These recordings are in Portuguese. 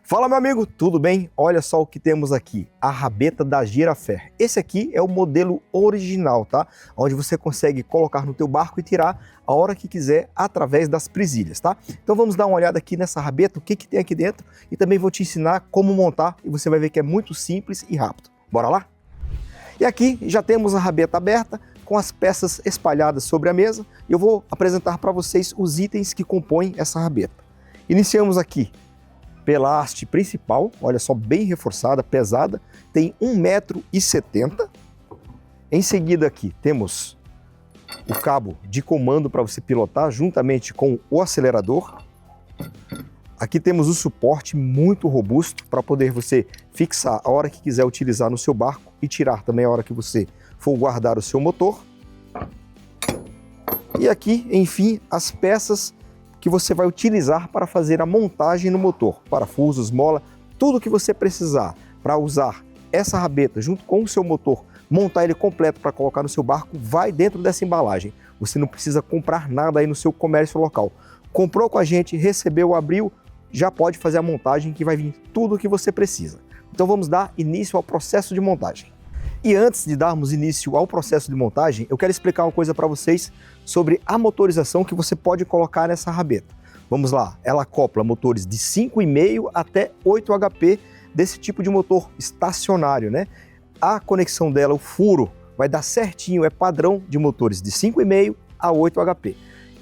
Fala, meu amigo, tudo bem? Olha só o que temos aqui, a rabeta da Girafer. Esse aqui é o modelo original, tá? Onde você consegue colocar no teu barco e tirar a hora que quiser através das presilhas, tá? Então vamos dar uma olhada aqui nessa rabeta, o que tem aqui dentro e também vou te ensinar como montar e você vai ver que é muito simples e rápido. Bora lá? E aqui já temos a rabeta aberta com as peças espalhadas sobre a mesa e eu vou apresentar para vocês os itens que compõem essa rabeta. Iniciamos aqui pela haste principal, olha só, bem reforçada, pesada, tem 1,70 m. Em seguida aqui temos o cabo de comando para você pilotar juntamente com o acelerador. Aqui temos o suporte muito robusto para poder você fixar a hora que quiser utilizar no seu barco e tirar também a hora que você for guardar o seu motor. E aqui, enfim, as peças que você vai utilizar para fazer a montagem no motor, parafusos, mola, tudo que você precisar para usar essa rabeta junto com o seu motor, montar ele completo para colocar no seu barco, vai dentro dessa embalagem. Você não precisa comprar nada aí no seu comércio local. Comprou com a gente, recebeu, abriu, já pode fazer a montagem que vai vir tudo o que você precisa. Então vamos dar início ao processo de montagem. E antes de darmos início ao processo de montagem, eu quero explicar uma coisa para vocês sobre a motorização que você pode colocar nessa rabeta. Vamos lá, ela acopla motores de 5,5 até 8 HP desse tipo de motor estacionário, né? A conexão dela, o furo, vai dar certinho, é padrão de motores de 5,5 a 8 HP.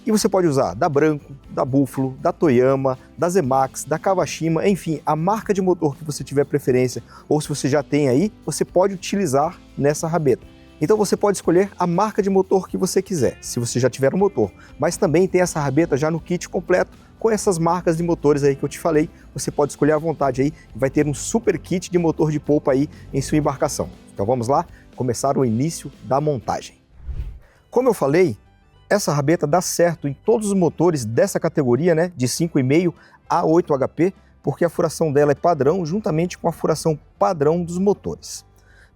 E você pode usar da Branco, da Buffalo, da Toyama, da Zemax, da Kawashima, enfim, a marca de motor que você tiver preferência ou se você já tem aí, você pode utilizar nessa rabeta. Então você pode escolher a marca de motor que você quiser, se você já tiver um motor. Mas também tem essa rabeta já no kit completo com essas marcas de motores aí que eu te falei. Você pode escolher à vontade aí e vai ter um super kit de motor de polpa aí em sua embarcação. Então vamos lá, começar o início da montagem. Como eu falei, essa rabeta dá certo em todos os motores dessa categoria, né, de 5,5 a 8 HP, porque a furação dela é padrão, juntamente com a furação padrão dos motores.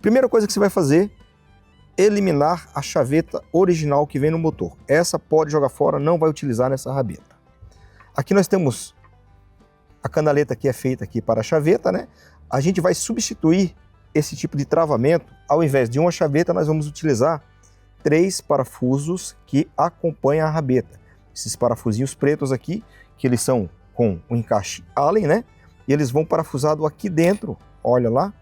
Primeira coisa que você vai fazer, eliminar a chaveta original que vem no motor. Essa pode jogar fora, não vai utilizar nessa rabeta. Aqui nós temos a canaleta que é feita aqui para a chaveta, né? A gente vai substituir esse tipo de travamento, ao invés de uma chaveta, nós vamos utilizar 3 parafusos que acompanham a rabeta. Esses parafusinhos pretos aqui, que eles são com o encaixe Allen, né? E eles vão parafusado aqui dentro, olha lá,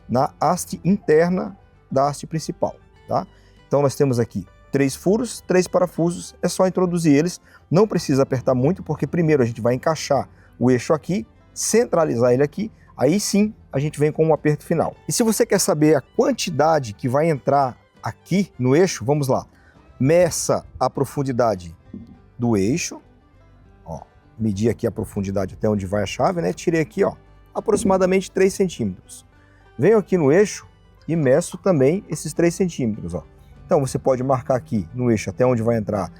na haste interna da haste principal, tá? Então nós temos aqui 3 furos, 3 parafusos, é só introduzir eles, não precisa apertar muito, porque primeiro a gente vai encaixar o eixo aqui, centralizar ele aqui, aí sim a gente vem com um aperto final. E se você quer saber a quantidade que vai entrar aqui no eixo, vamos lá, meça a profundidade do eixo, ó, medi aqui a profundidade até onde vai a chave, né? Tirei aqui, ó, aproximadamente 3 centímetros. Venho aqui no eixo e meço também esses 3 centímetros, ó. Então você pode marcar aqui no eixo até onde vai entrar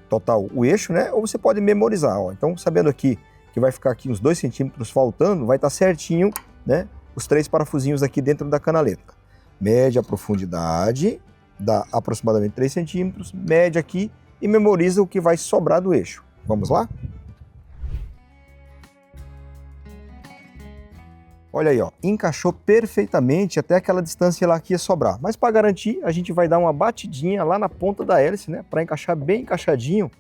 total o eixo, né? Ou você pode memorizar, ó. Então sabendo aqui que vai ficar aqui uns 2 centímetros faltando, vai estar certinho, né? Os 3 parafusinhos aqui dentro da canaleta. Mede a profundidade, dá aproximadamente 3 centímetros, mede aqui e memoriza o que vai sobrar do eixo. Vamos lá? Olha aí, ó, encaixou perfeitamente até aquela distância lá que ia sobrar. Mas para garantir, a gente vai dar uma batidinha lá na ponta da hélice, né? Para encaixar bem encaixadinho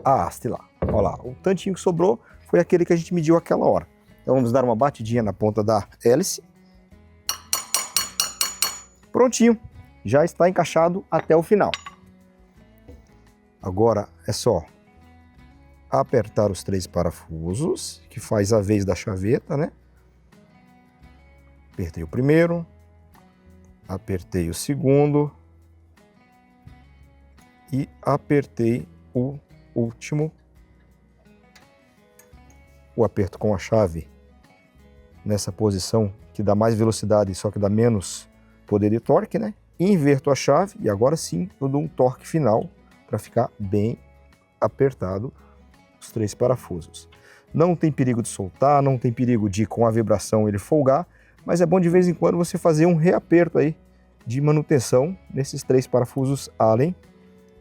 a haste lá. Olha lá, o tantinho que sobrou foi aquele que a gente mediu aquela hora. Então vamos dar uma batidinha na ponta da hélice. Prontinho, já está encaixado até o final. Agora é só apertar os 3 parafusos, que faz a vez da chaveta, né? Apertei o primeiro, apertei o segundo e apertei o último. O aperto com a chave nessa posição que dá mais velocidade, só que dá menos poder de torque, né? Inverto a chave e agora sim eu dou um torque final para ficar bem apertado os 3 parafusos. Não tem perigo de soltar, não tem perigo de com a vibração ele folgar, mas é bom de vez em quando você fazer um reaperto aí de manutenção nesses 3 parafusos Allen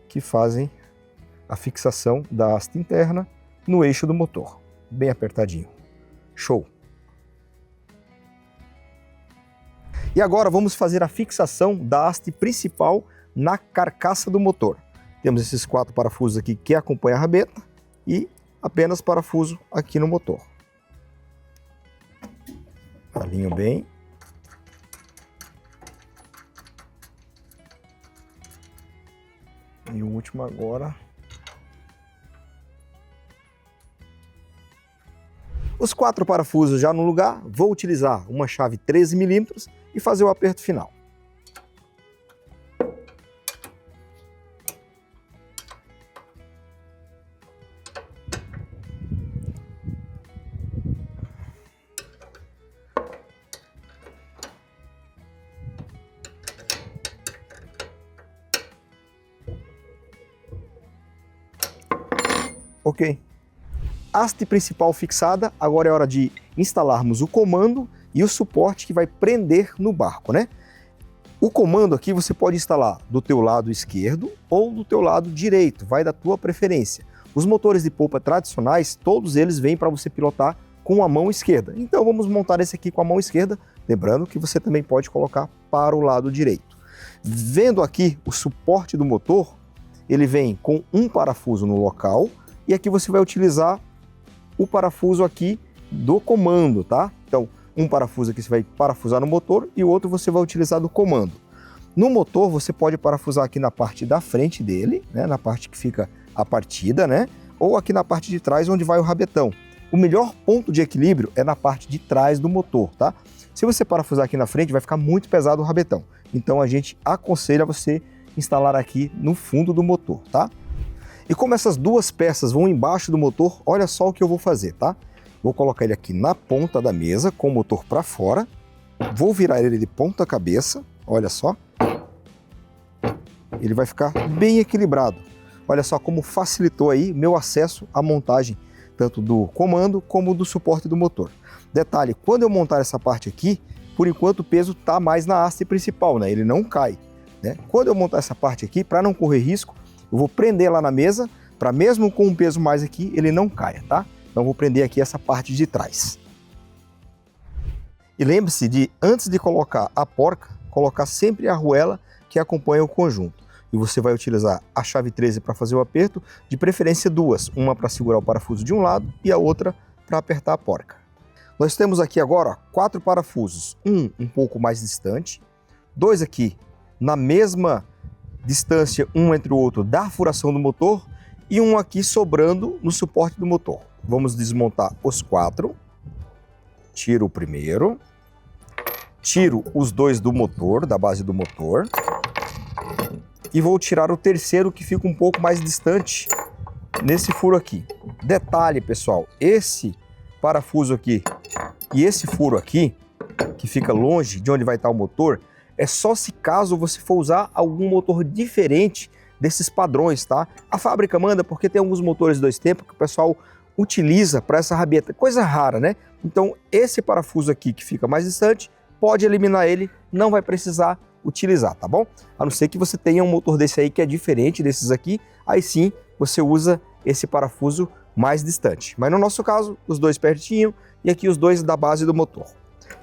que fazem a fixação da haste interna no eixo do motor. Bem apertadinho. Show! E agora vamos fazer a fixação da haste principal na carcaça do motor. Temos esses 4 parafusos aqui que acompanham a rabeta e apenas parafuso aqui no motor. Alinho bem. E o último agora. Os 4 parafusos já no lugar, vou utilizar uma chave 13 mm e fazer o aperto final. Ok. Haste principal fixada, agora é hora de instalarmos o comando e o suporte que vai prender no barco, né? O comando aqui você pode instalar do teu lado esquerdo ou do teu lado direito, vai da tua preferência. Os motores de polpa tradicionais, todos eles vêm para você pilotar com a mão esquerda. Então vamos montar esse aqui com a mão esquerda, lembrando que você também pode colocar para o lado direito. Vendo aqui o suporte do motor, ele vem com um parafuso no local e aqui você vai utilizar o parafuso aqui do comando, tá? Então, um parafuso aqui você vai parafusar no motor e o outro você vai utilizar do comando. No motor você pode parafusar aqui na parte da frente dele, né? Na parte que fica a partida, né? Ou aqui na parte de trás onde vai o rabetão. O melhor ponto de equilíbrio é na parte de trás do motor, tá? Se você parafusar aqui na frente vai ficar muito pesado o rabetão. Então a gente aconselha você instalar aqui no fundo do motor, tá? E como essas duas peças vão embaixo do motor, olha só o que eu vou fazer, tá? Vou colocar ele aqui na ponta da mesa, com o motor para fora. Vou virar ele de ponta cabeça, olha só. Ele vai ficar bem equilibrado. Olha só como facilitou aí meu acesso à montagem, tanto do comando como do suporte do motor. Detalhe, quando eu montar essa parte aqui, por enquanto o peso está mais na haste principal, né? Ele não cai, né? Quando eu montar essa parte aqui, para não correr risco, eu vou prender lá na mesa, para mesmo com um peso mais aqui, ele não caia, tá? Então vou prender aqui essa parte de trás. E lembre-se de, antes de colocar a porca, colocar sempre a arruela que acompanha o conjunto. E você vai utilizar a chave 13 para fazer o aperto, de preferência duas, uma para segurar o parafuso de um lado e a outra para apertar a porca. Nós temos aqui agora 4 parafusos, um pouco mais distante, 2 aqui na mesma distância um entre o outro da furação do motor e um aqui sobrando no suporte do motor. Vamos desmontar os 4, tiro o primeiro, tiro os 2 do motor, da base do motor, e vou tirar o terceiro que fica um pouco mais distante nesse furo aqui. Detalhe, pessoal, esse parafuso aqui e esse furo aqui, que fica longe de onde vai estar o motor, é só se caso você for usar algum motor diferente desses padrões, tá? A fábrica manda porque tem alguns motores 2 tempos que o pessoal utiliza para essa rabeta, coisa rara, né? Então esse parafuso aqui que fica mais distante, pode eliminar ele, não vai precisar utilizar, tá bom? A não ser que você tenha um motor desse aí que é diferente desses aqui, aí sim você usa esse parafuso mais distante. Mas no nosso caso, os 2 pertinho e aqui os 2 da base do motor.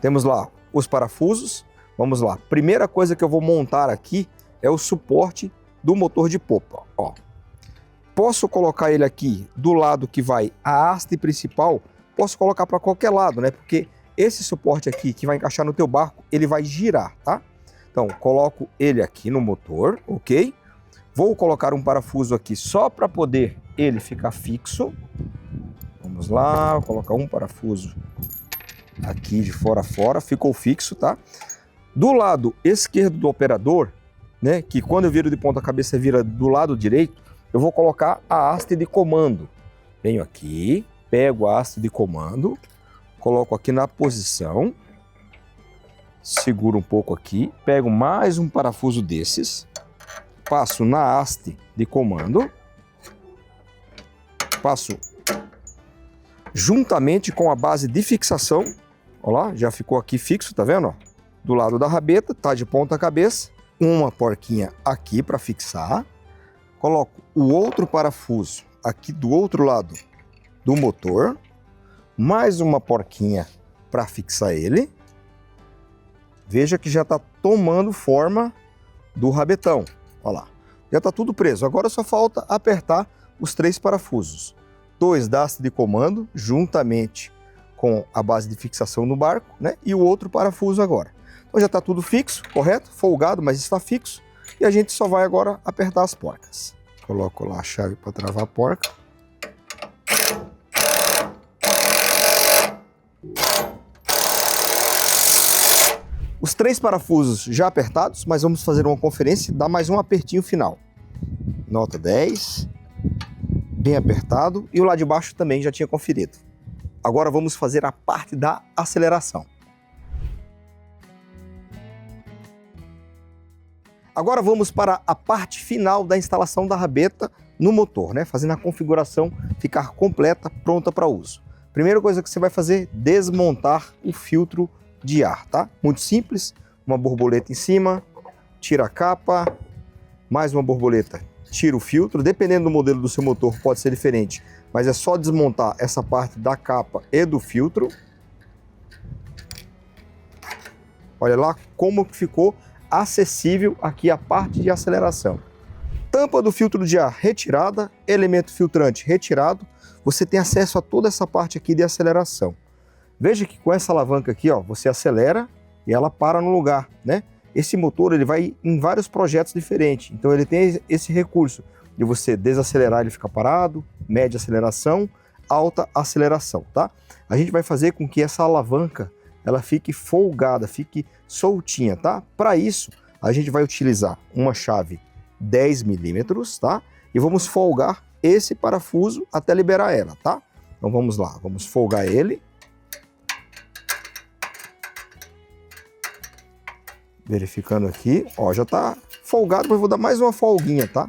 Temos lá os parafusos. Vamos lá, primeira coisa que eu vou montar aqui é o suporte do motor de popa. Ó, posso colocar ele aqui do lado que vai a haste principal, posso colocar para qualquer lado, né? Porque esse suporte aqui que vai encaixar no teu barco, ele vai girar, tá? Então, coloco ele aqui no motor, ok? Vou colocar um parafuso aqui só para poder ele ficar fixo. Vamos lá, vou colocar um parafuso aqui de fora a fora, ficou fixo, tá? Do lado esquerdo do operador, né, que quando eu viro de ponta cabeça vira do lado direito, eu vou colocar a haste de comando. Venho aqui, pego a haste de comando, coloco aqui na posição, seguro um pouco aqui, pego mais um parafuso desses, passo na haste de comando, passo juntamente com a base de fixação, olha lá, já ficou aqui fixo, tá vendo? Do lado da rabeta, tá de ponta cabeça, uma porquinha aqui para fixar, coloco o outro parafuso aqui do outro lado do motor, mais uma porquinha para fixar ele, Veja que já está tomando forma do rabetão. Olha lá, já está tudo preso. Agora só falta apertar os 3 parafusos. 2 da haste de comando, juntamente com a base de fixação no barco, né? E o outro parafuso agora. Então já está tudo fixo, correto? Folgado, mas está fixo. E a gente só vai agora apertar as porcas. Coloco lá a chave para travar a porca. Os 3 parafusos já apertados, mas vamos fazer uma conferência e dar mais um apertinho final. Nota 10, bem apertado, e o lado de baixo também já tinha conferido. Agora vamos fazer a parte da aceleração. Agora vamos para a parte final da instalação da rabeta no motor, né? Fazendo a configuração ficar completa, pronta para uso. Primeira coisa que você vai fazer, desmontar o filtro de ar, tá? Muito simples, uma borboleta em cima, tira a capa, mais uma borboleta, tira o filtro. Dependendo do modelo do seu motor pode ser diferente, mas é só desmontar essa parte da capa e do filtro. Olha lá como ficou acessível aqui a parte de aceleração. Tampa do filtro de ar retirada, elemento filtrante retirado, você tem acesso a toda essa parte aqui de aceleração. Veja que com essa alavanca aqui, ó, você acelera e ela para no lugar, né? Esse motor ele vai em vários projetos diferentes, então ele tem esse recurso de você desacelerar, ele fica parado, média aceleração, alta aceleração, tá? A gente vai fazer com que essa alavanca ela fique folgada, fique soltinha, tá? Para isso, a gente vai utilizar uma chave 10 milímetros, tá? E vamos folgar esse parafuso até liberar ela, tá? Então vamos lá, vamos folgar ele. Verificando aqui, ó, já tá folgado, mas vou dar mais uma folguinha, tá?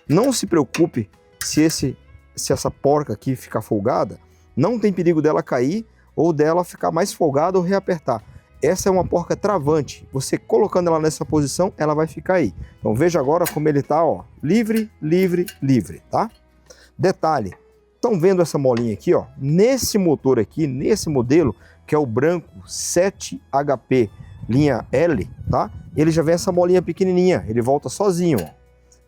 Não se preocupe se essa porca aqui ficar folgada, não tem perigo dela cair ou dela ficar mais folgada ou reapertar. Essa é uma porca travante, você colocando ela nessa posição, ela vai ficar aí. Então veja agora como ele tá, ó, livre, livre, livre, tá? Detalhe, estão vendo essa molinha aqui, ó? Nesse motor aqui, nesse modelo, que é o branco 7HP linha L, tá? Ele já vem essa molinha pequenininha, ele volta sozinho, ó.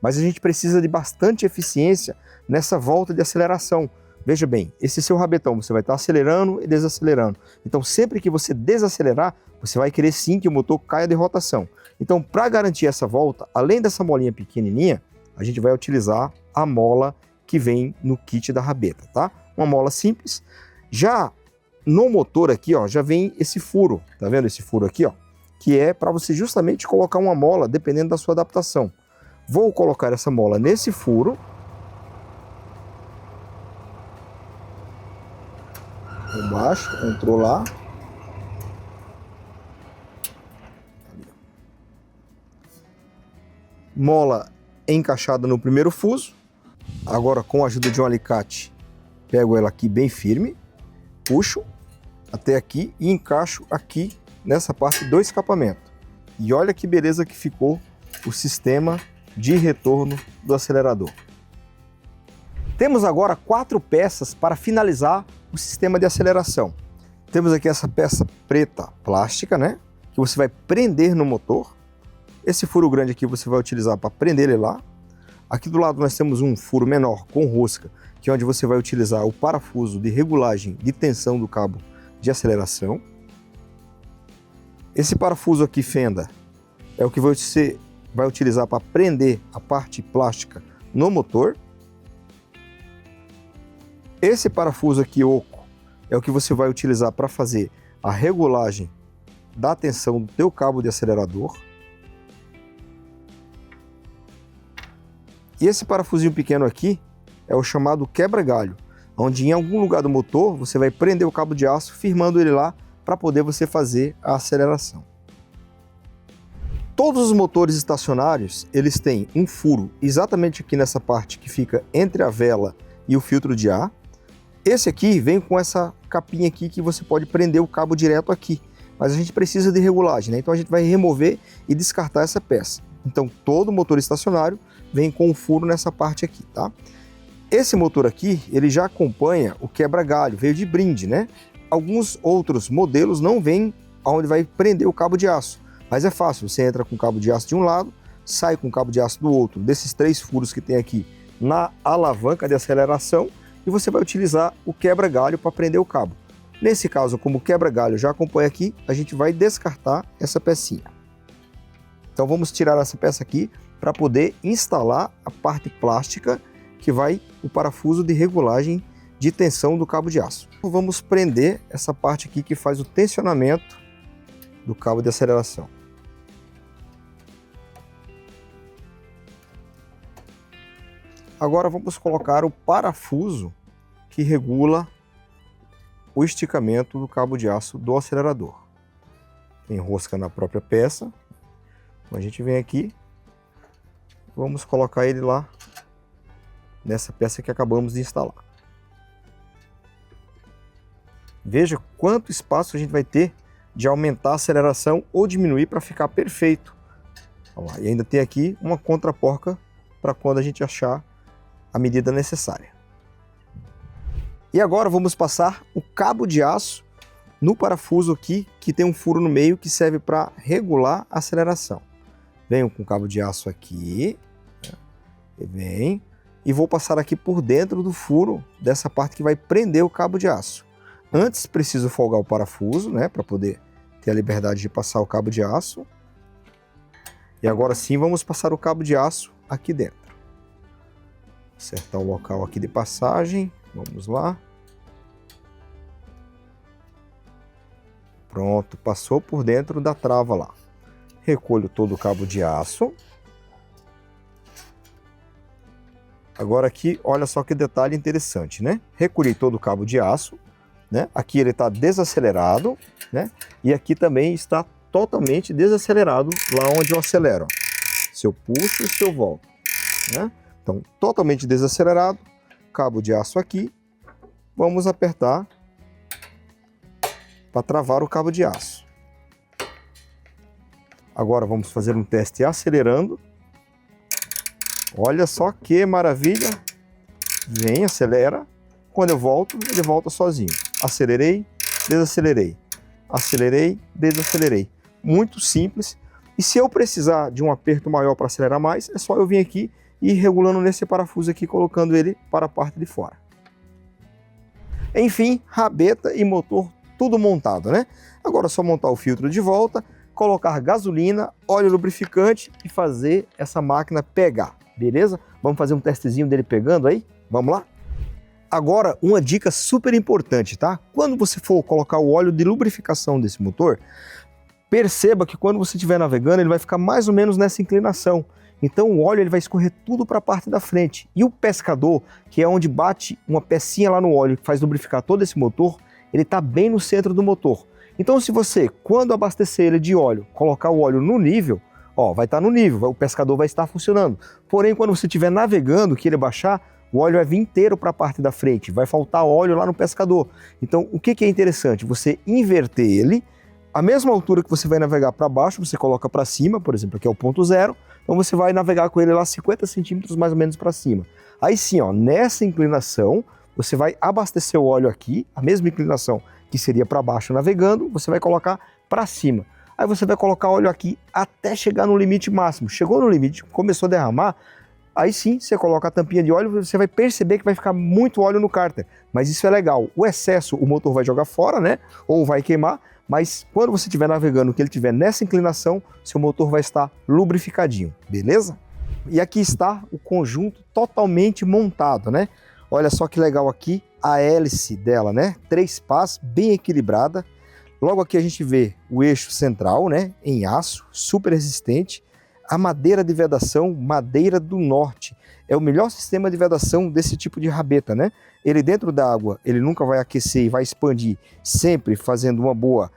Mas a gente precisa de bastante eficiência nessa volta de aceleração. Veja bem, esse seu rabetão, você vai estar acelerando e desacelerando. Então, sempre que você desacelerar, você vai querer sim que o motor caia de rotação. Então, para garantir essa volta, além dessa molinha pequenininha, a gente vai utilizar a mola que vem no kit da rabeta, tá? Uma mola simples. Já no motor aqui, ó, já vem esse furo, tá vendo esse furo aqui, ó? Que é para você justamente colocar uma mola, dependendo da sua adaptação. Vou colocar essa mola nesse furo. Embaixo, entrou lá. Mola encaixada no primeiro fuso. Agora, com a ajuda de um alicate, pego ela aqui bem firme, puxo até aqui e encaixo aqui nessa parte do escapamento. E olha que beleza que ficou o sistema de retorno do acelerador. Temos agora 4 peças para finalizar o sistema de aceleração. Temos aqui essa peça preta plástica, né? Que você vai prender no motor. Esse furo grande aqui você vai utilizar para prender ele lá. Aqui do lado nós temos um furo menor com rosca, que é onde você vai utilizar o parafuso de regulagem de tensão do cabo de aceleração. Esse parafuso aqui, fenda, é o que você vai utilizar para prender a parte plástica no motor. Esse parafuso aqui, oco, é o que você vai utilizar para fazer a regulagem da tensão do teu cabo de acelerador. E esse parafusinho pequeno aqui é o chamado quebra-galho, onde em algum lugar do motor você vai prender o cabo de aço, firmando ele lá para poder você fazer a aceleração. Todos os motores estacionários, eles têm um furo exatamente aqui nessa parte que fica entre a vela e o filtro de ar. Esse aqui vem com essa capinha aqui que você pode prender o cabo direto aqui, mas a gente precisa de regulagem, né? Então a gente vai remover e descartar essa peça. Então todo motor estacionário vem com um furo nessa parte aqui, tá? Esse motor aqui, ele já acompanha o quebra-galho, veio de brinde, né? Alguns outros modelos não vêm onde vai prender o cabo de aço. Mas é fácil, você entra com o cabo de aço de um lado, sai com o cabo de aço do outro, desses 3 furos que tem aqui na alavanca de aceleração, e você vai utilizar o quebra-galho para prender o cabo. Nesse caso, como o quebra-galho já acompanha aqui, a gente vai descartar essa pecinha. Então vamos tirar essa peça aqui para poder instalar a parte plástica que vai o parafuso de regulagem de tensão do cabo de aço. Vamos prender essa parte aqui que faz o tensionamento do cabo de aceleração. Agora vamos colocar o parafuso que regula o esticamento do cabo de aço do acelerador. Enrosca na própria peça. A gente vem aqui, vamos colocar ele lá nessa peça que acabamos de instalar. Veja quanto espaço a gente vai ter de aumentar a aceleração ou diminuir para ficar perfeito. Olha lá, e ainda tem aqui uma contraporca para quando a gente achar a medida necessária. E agora vamos passar o cabo de aço no parafuso aqui, que tem um furo no meio que serve para regular a aceleração. Venho com o cabo de aço aqui, e vou passar aqui por dentro do furo dessa parte que vai prender o cabo de aço. Antes preciso folgar o parafuso, né, para poder ter a liberdade de passar o cabo de aço. E agora sim vamos passar o cabo de aço aqui dentro. Acertar o local aqui de passagem, vamos lá. Pronto, passou por dentro da trava lá. Recolho todo o cabo de aço. Agora aqui, olha só que detalhe interessante, né? Recolhi todo o cabo de aço, né? Aqui ele está desacelerado, né? E aqui também está totalmente desacelerado lá onde eu acelero. Se eu puxo e se eu volto, né? Então, totalmente desacelerado, cabo de aço aqui. Vamos apertar para travar o cabo de aço. Agora vamos fazer um teste acelerando. Olha só que maravilha. Vem, acelera. Quando eu volto, ele volta sozinho. Acelerei, desacelerei. Acelerei, desacelerei. Muito simples. E se eu precisar de um aperto maior para acelerar mais, é só eu vir aqui e ir regulando nesse parafuso aqui, colocando ele para a parte de fora. Enfim, rabeta e motor tudo montado, né? Agora é só montar o filtro de volta, colocar gasolina, óleo lubrificante e fazer essa máquina pegar, beleza? Vamos fazer um testezinho dele pegando aí? Vamos lá? Agora, uma dica super importante, tá? Quando você for colocar o óleo de lubrificação desse motor, perceba que quando você estiver navegando, ele vai ficar mais ou menos nessa inclinação. Então o óleo ele vai escorrer tudo para a parte da frente. E o pescador, que é onde bate uma pecinha lá no óleo que faz lubrificar todo esse motor, ele está bem no centro do motor. Então se você, quando abastecer ele de óleo, colocar o óleo no nível, ó, vai estar no nível, o pescador vai estar funcionando. Porém, quando você estiver navegando, que ele baixar, o óleo vai vir inteiro para a parte da frente, vai faltar óleo lá no pescador. Então o que é interessante? Você inverter ele, a mesma altura que você vai navegar para baixo, você coloca para cima, por exemplo, aqui é o ponto zero, então você vai navegar com ele lá 50 centímetros mais ou menos para cima. Aí sim, ó, nessa inclinação, você vai abastecer o óleo aqui, a mesma inclinação que seria para baixo navegando, você vai colocar para cima. Aí você vai colocar óleo aqui até chegar no limite máximo. Chegou no limite, começou a derramar, aí sim você coloca a tampinha de óleo, você vai perceber que vai ficar muito óleo no cárter. Mas isso é legal. O excesso o motor vai jogar fora, né? Ou vai queimar. Mas quando você estiver navegando, que ele estiver nessa inclinação, seu motor vai estar lubrificadinho, beleza? E aqui está o conjunto totalmente montado, né? Olha só que legal aqui a hélice dela, né? 3 pás, bem equilibrada. Logo aqui a gente vê o eixo central, né? Em aço, super resistente. A madeira de vedação, madeira do norte. É o melhor sistema de vedação desse tipo de rabeta, né? Ele dentro da água, ele nunca vai aquecer e vai expandir, sempre fazendo uma boa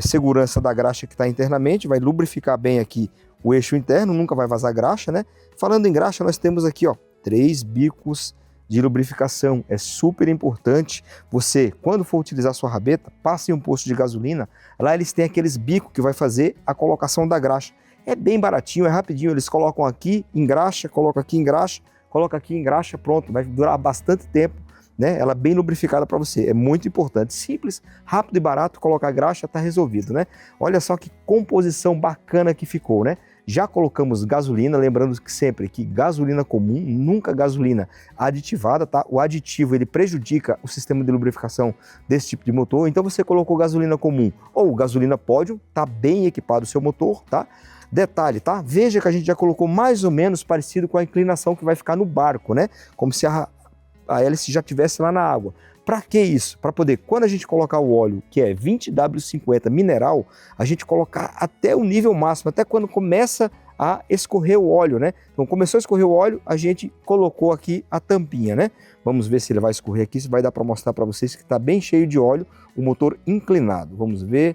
segurança da graxa que está internamente, vai lubrificar bem aqui o eixo interno, nunca vai vazar graxa, né? Falando em graxa, nós temos aqui, ó, 3 bicos de lubrificação. É super importante você, quando for utilizar sua rabeta, passe em um posto de gasolina, lá eles têm aqueles bicos que vai fazer a colocação da graxa. É bem baratinho, é rapidinho, eles colocam aqui, engraxa, coloca aqui, engraxa, coloca aqui, engraxa, pronto, vai durar bastante tempo né? Ela bem lubrificada para você. É muito importante. Simples, rápido e barato, colocar graxa, está resolvido, né? Olha só que composição bacana que ficou, né? Já colocamos gasolina, lembrando que sempre que gasolina comum, nunca gasolina aditivada, tá? O aditivo, ele prejudica o sistema de lubrificação desse tipo de motor. Então você colocou gasolina comum ou gasolina Podium, tá bem equipado o seu motor, tá? Detalhe, tá? Veja que a gente já colocou mais ou menos parecido com a inclinação que vai ficar no barco, né? Como se a hélice já estivesse lá na água. Para que isso? Para poder, quando a gente colocar o óleo, que é 20W50 mineral, a gente colocar até o nível máximo, até quando começa a escorrer o óleo, né? Então começou a escorrer o óleo, a gente colocou aqui a tampinha, né? Vamos ver se ele vai escorrer aqui, se vai dar para mostrar para vocês que está bem cheio de óleo, o motor inclinado. Vamos ver.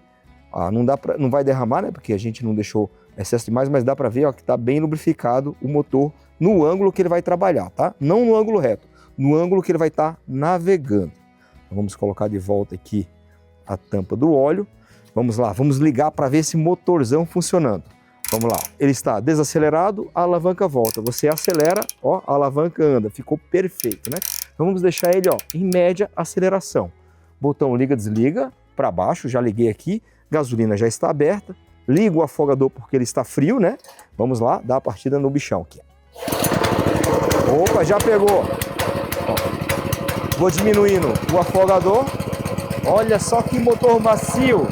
Não vai derramar, né? Porque a gente não deixou excesso demais, mas dá para ver, ó, que está bem lubrificado o motor no ângulo que ele vai trabalhar, tá? Não no ângulo reto, no ângulo que ele vai estar navegando. Então, vamos colocar de volta aqui a tampa do óleo. Vamos lá, vamos ligar para ver esse motorzão funcionando. Vamos lá, ele está desacelerado, a alavanca volta. Você acelera, ó, a alavanca anda, ficou perfeito, né? Então, vamos deixar ele, ó, em média aceleração. Botão liga, desliga, para baixo, já liguei aqui. Gasolina já está aberta. Ligo o afogador porque ele está frio, né? Vamos lá, dar a partida no bichão aqui. Opa, já pegou. Vou diminuindo o afogador. Olha só que motor macio.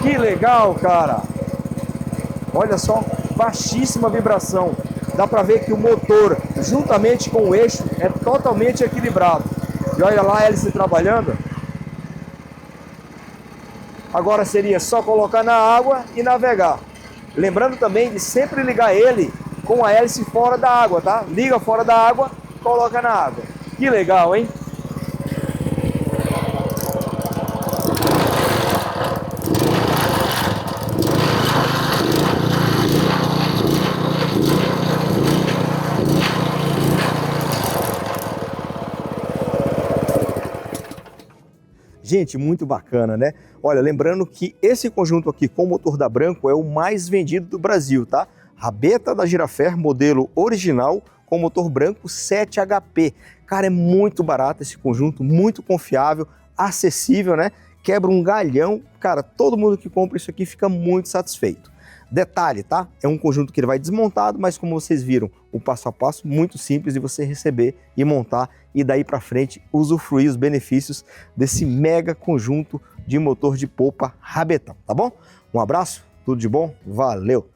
Que legal, cara. Olha só, baixíssima vibração. Dá para ver que o motor, juntamente com o eixo, é totalmente equilibrado. E olha lá a hélice trabalhando. Agora seria só colocar na água e navegar. Lembrando também de sempre ligar ele com a hélice fora da água, tá? Liga fora da água, coloca na água. Que legal, hein? Gente, muito bacana, né? Olha, lembrando que esse conjunto aqui com o motor da Branco é o mais vendido do Brasil, tá? Rabeta da Girafer, modelo original, com motor branco 7 HP. Cara, é muito barato esse conjunto, muito confiável, acessível, né? Quebra um galhão. Cara, todo mundo que compra isso aqui fica muito satisfeito. Detalhe, tá? É um conjunto que ele vai desmontado, mas como vocês viram, o passo a passo muito simples de você receber e montar e daí para frente usufruir os benefícios desse mega conjunto de motor de polpa rabetão, tá bom? Um abraço, tudo de bom, valeu!